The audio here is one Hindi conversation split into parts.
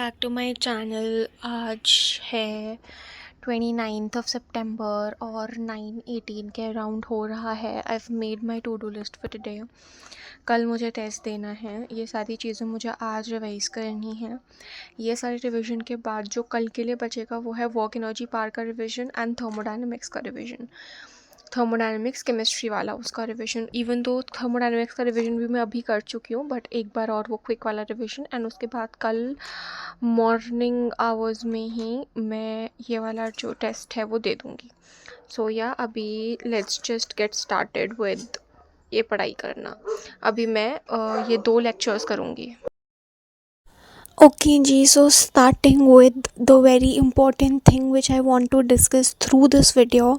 Back to my channel. आज है 29th ऑफ सितंबर और 9:18 के अराउंड हो रहा है। I have made my to do list for today. कल मुझे टेस्ट देना है, ये सारी चीज़ें मुझे आज रिवाइज़ करनी है। ये सारे रिवीजन के बाद जो कल के लिए बचेगा वो है वर्क एनर्जी पार का रिवीजन एंड थर्मोडायनेमिक्स का रिवीजन। थर्मोडायनेमिक्स केमिस्ट्री वाला उसका रिवीजन, इवन दो थर्मोडायनेमिक्स का रिवीजन भी मैं अभी कर चुकी हूँ, बट एक बार और वो क्विक वाला रिवीजन। एंड उसके बाद कल मॉर्निंग आवर्स में ही मैं ये वाला जो टेस्ट है वो दे दूँगी। सो या अभी let's just get started with ये पढ़ाई करना। अभी मैं ये 2 लेक्चर्स करूँगी। Okay, Ji, so starting with the very important thing which I want to discuss through this video,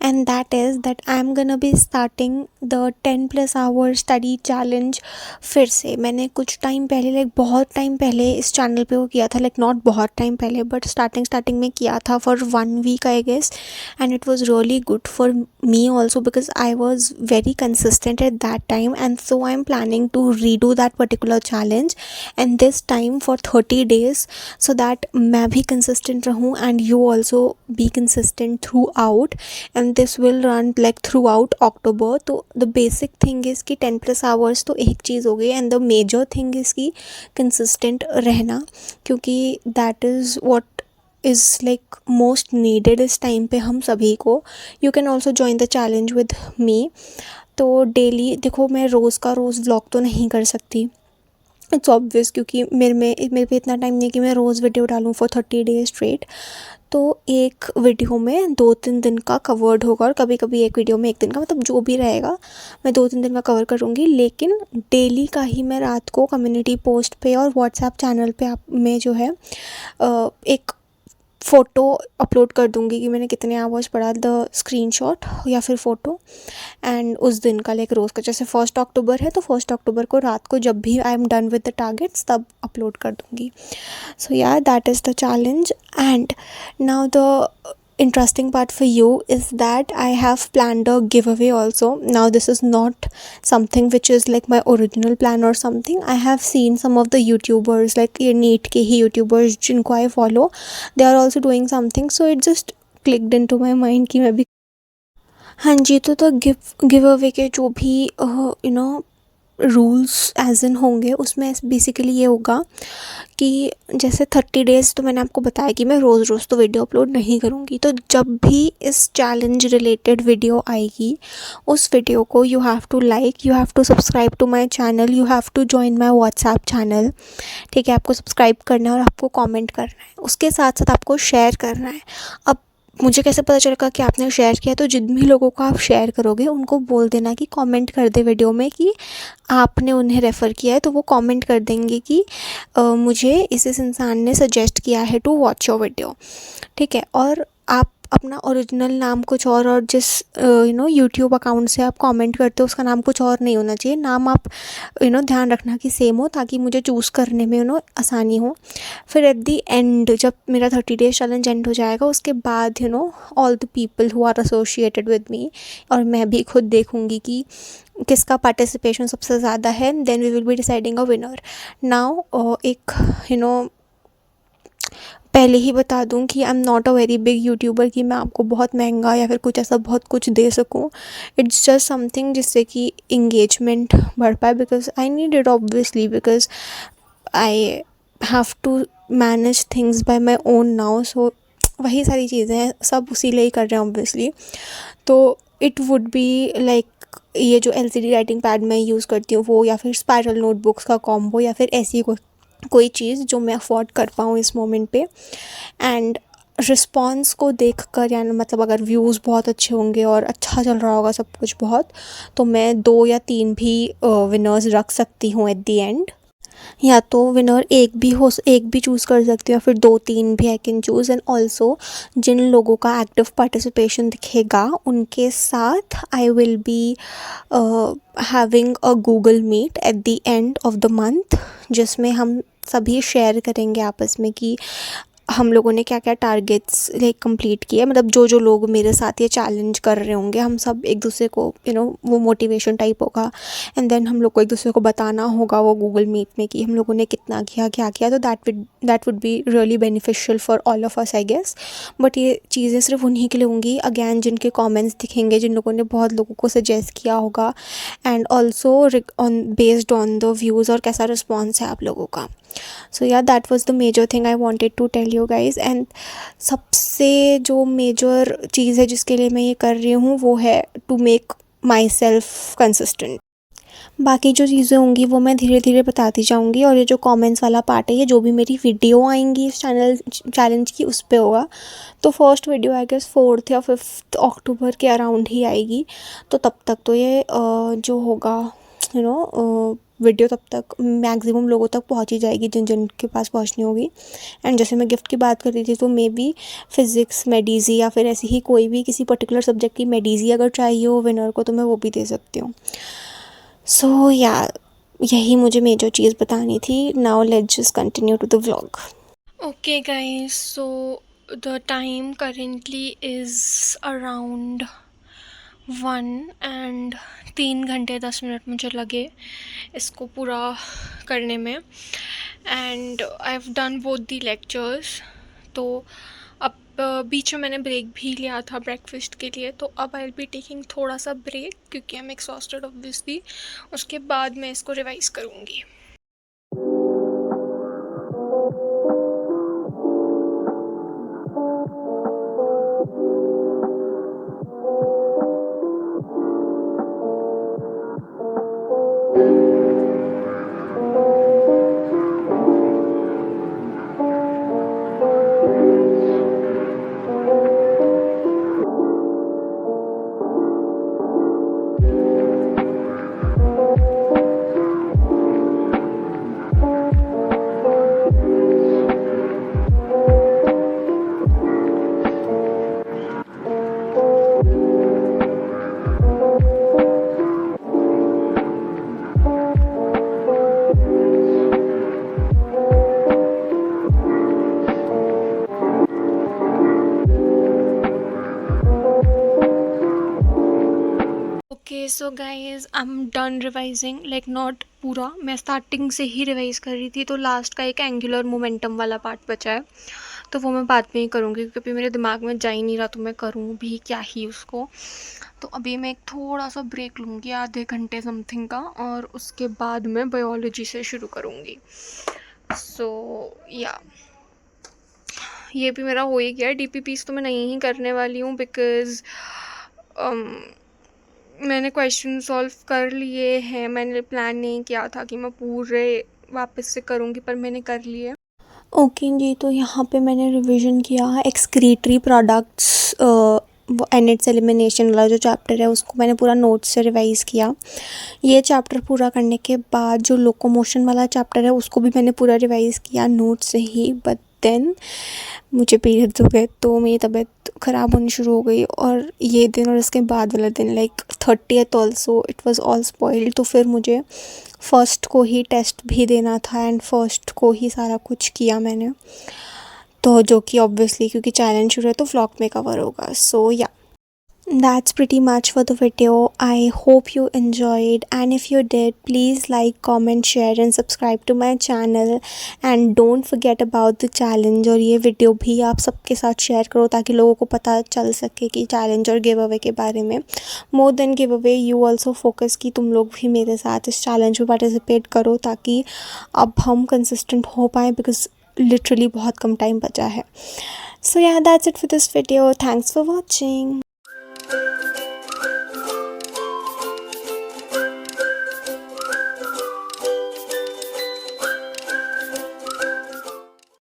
and that is that I'm gonna be starting the 10 plus hour study challenge फिर से। मैंने कुछ टाइम पहले बहुत टाइम पहले इस चैनल पे वो किया था, नॉट बहुत टाइम पहले बट स्टार्टिंग में किया था for 1 week I guess, and it was really good for me also because I was very consistent at that time, and so I'm planning to redo that particular challenge and this time for 30 days so that मैं भी consistent रहूँ and you also be consistent throughout, and this will run throughout October. तो the basic thing is कि 10 plus hours तो एक चीज़ हो गई, and the major thing is कि consistent रहना, क्योंकि that is what is most needed इस टाइम पे हम सभी को. You can also join the challenge with me. तो डेली देखो, मैं रोज़ का रोज़ व्लॉग तो नहीं कर सकती, इट्स ऑब्वियस, क्योंकि मेरे पे इतना टाइम नहीं है कि मैं रोज़ वीडियो डालूँ फॉर 30 days स्ट्रेट. तो एक वीडियो में 2-3 दिन का कवर्ड होगा, और कभी कभी एक वीडियो में 1 दिन का, मतलब जो भी रहेगा मैं 2-3 दिन का कवर करूँगी. लेकिन डेली का ही मैं रात को कम्युनिटी पोस्ट पे और व्हाट्सएप चैनल पे आप में जो है एक फ़ोटो अपलोड कर दूँगी कि मैंने कितने आवर्स पढ़ा, द स्क्रीनशॉट या फिर फ़ोटो, एंड उस दिन का रोज़ का. जैसे 1 अक्टूबर है तो 1 अक्टूबर को रात को जब भी I am done with the targets तब अपलोड कर दूँगी. सो yeah that is the challenge. And now the interesting part for you is that I have planned a giveaway also. Now this is not something which is my original plan or something. I have seen some of the YouTubers, ये NEET के ही YouTubers जिनको I follow, they are also doing something, so it just clicked into my mind कि मैं भी. हाँ जी, तो गिव अवे के जो भी रूल्स एज इन होंगे उसमें बेसिकली ये होगा कि जैसे 30 डेज़ तो मैंने आपको बताया कि मैं रोज़ रोज़ तो वीडियो अपलोड नहीं करूँगी. तो जब भी इस चैलेंज रिलेटेड वीडियो आएगी उस वीडियो को you have to like, you have to subscribe to my channel, you have to join my WhatsApp channel. ठीक है, आपको सब्सक्राइब करना है और आपको कमेंट करना है, उसके साथ साथ आपको शेयर करना है. अब मुझे कैसे पता चलेगा कि आपने शेयर किया? तो जिन भी लोगों को आप शेयर करोगे उनको बोल देना कि कमेंट कर दे वीडियो में कि आपने उन्हें रेफ़र किया है, तो वो कमेंट कर देंगे कि मुझे इस इंसान ने सजेस्ट किया है टू वॉच योर वीडियो. ठीक है, और आप अपना ओरिजिनल नाम कुछ और जिस यूट्यूब अकाउंट से आप कमेंट करते हो उसका नाम कुछ और नहीं होना चाहिए. नाम आप ध्यान रखना कि सेम हो, ताकि मुझे चूज़ करने में आसानी हो. फिर एट दी एंड जब मेरा 30 डेज चैलेंज एंड हो जाएगा उसके बाद all the people who are associated with me, और मैं भी खुद देखूँगी कि किसका पार्टिसिपेशन सबसे ज़्यादा है, then we will be deciding a winner. Now एक पहले ही बता दूं कि I am not a very big YouTuber कि मैं आपको बहुत महंगा या फिर कुछ ऐसा बहुत कुछ दे सकूं. इट्स जस्ट समथिंग जिससे कि इंगेजमेंट बढ़ पाए, because I need it obviously, because I have to manage things by my own now. So वही सारी चीज़ें हैं, सब उसी लिए ही कर रहे हैं ऑब्वियसली. तो इट वुड बी ये जो LCD राइटिंग पैड मैं यूज़ करती हूँ वो, या फिर स्पायरल नोटबुक्स का कॉम्बो, या फिर ऐसी कोई चीज़ जो मैं अफोर्ड कर पाऊँ इस मोमेंट पे. एंड रिस्पॉन्स को देख कर, यानी मतलब अगर व्यूज़ बहुत अच्छे होंगे और अच्छा चल रहा होगा सब कुछ बहुत, तो मैं 2 या 3 भी विनर्स रख सकती हूँ एट दी एंड. या तो विनर एक भी चूज़ कर सकती हूँ या फिर 2-3 भी I can choose. And also जिन लोगों का एक्टिव पार्टिसिपेशन दिखेगा उनके साथ I will be having a Google Meet at the end of the month, जिसमें हम सभी शेयर करेंगे आपस में कि हम लोगों ने क्या क्या टारगेट्स लाइक कंप्लीट किए, मतलब जो जो लोग मेरे साथ ये चैलेंज कर रहे होंगे, हम सब एक दूसरे को वो मोटिवेशन टाइप होगा। एंड देन हम लोग को एक दूसरे को बताना होगा वो गूगल मीट में कि हम लोगों ने कितना किया, क्या किया। तो that would be really beneficial for all of us I guess. But ये चीज़ें सिर्फ उन्हीं के लिए होंगी अगैन जिनके कॉमेंट्स दिखेंगे, जिन लोगों ने बहुत लोगों को सजेस्ट किया होगा, and also on based on the views और कैसा रिस्पॉन्स है आप लोगों का। So yeah that was the major thing I wanted to tell you guys. And सबसे जो मेजर चीज़ है जिसके लिए मैं ये कर रही हूँ वो है to make myself consistent. बाकी जो चीज़ें होंगी वो मैं धीरे धीरे बताती जाऊँगी, और ये जो कमेंट्स वाला पार्ट है, ये जो भी मेरी वीडियो आएंगी इस चैलेंज की उस पर होगा। तो फर्स्ट वीडियो आई गेस 4 या 5 अक्टूबर के अराउंड ही आएगी। तो तब तक तो ये जो होगा वीडियो तब तक मैक्सिमम लोगों तक पहुंच ही जाएगी जिन जिन के पास पहुंचनी होगी। एंड जैसे मैं गिफ्ट की बात कर रही थी, तो मे बी फिज़िक्स मेडीज़ी या फिर ऐसी ही कोई भी किसी पर्टिकुलर सब्जेक्ट की मेडीज़ी अगर चाहिए हो विनर को, तो मैं वो भी दे सकती हूँ। सो या यही मुझे मेजर चीज़ बतानी थी। Now let's just continue to the vlog. Okay guys, so the time currently is around 1 and 3 घंटे 10 मिनट मुझे लगे इसको पूरा करने में। And I have done both the lectures. तो अब बीच में मैंने ब्रेक भी लिया था ब्रेकफास्ट के लिए, तो अब आई विल बी टेकिंग थोड़ा सा ब्रेक क्योंकि आई एम एक्सॉस्टेड ऑब्वियसली। उसके बाद मैं इसको रिवाइज़ करूँगी। Okay so guys I am done revising, like not पूरा, मैं स्टार्टिंग से ही रिवाइज़ कर रही थी। तो लास्ट का एक एंगुलर मोमेंटम वाला पार्ट बचा है, तो वो मैं बाद में ही करूँगी क्योंकि मेरे दिमाग में जा ही नहीं रहा, तो मैं करूँ भी क्या ही उसको। तो अभी मैं एक थोड़ा सा ब्रेक लूँगी आधे घंटे समथिंग का, और उसके बाद मैं बायोलॉजी से शुरू करूँगी। सो या ये भी मेरा हो ही गया। DPPs तो मैं नहीं ही करने वाली हूँ बिकॉज़ मैंने क्वेश्चन सॉल्व कर लिए हैं। मैंने प्लान नहीं किया था कि मैं पूरे वापस से करूँगी, पर मैंने कर लिए। ओके जी, तो यहाँ पे मैंने रिवीजन किया है एक्सक्रीटरी प्रोडक्ट्स, वो एनिट्स एलिमिनेशन वाला जो चैप्टर है उसको मैंने पूरा नोट्स से रिवाइज़ किया। ये चैप्टर पूरा करने के बाद जो लोकोमोशन वाला चैप्टर है उसको भी मैंने पूरा रिवाइज़ किया नोट्स से ही। बट देन मुझे पीरियड्स हो गए तो मेरी तबीयत ख़राब होनी शुरू हो गई, और ये दिन और इसके बाद वाला दिन like 30th also it was all spoiled. तो फिर मुझे फर्स्ट को ही टेस्ट भी देना था एंड फर्स्ट को ही सारा कुछ किया मैंने, तो जो कि ऑब्वियसली क्योंकि चैलेंज शुरू है तो व्लॉग में कवर होगा। सो या that's pretty much for the video. I hope you enjoyed, and if you did, please like, comment, share and subscribe to my channel, and don't forget about the challenge। और ये वीडियो भी आप सबके साथ शेयर करो ताकि लोगों को पता चल सके कि चैलेंज और गिव अवे के बारे में। More than give away you also focus कि तुम लोग भी मेरे साथ इस चैलेंज में पार्टिसिपेट करो ताकि अब हम कंसिस्टेंट हो पाएँ, बिकॉज लिटरली बहुत कम टाइम बचा है। सो या that's it for this video. Thanks for watching.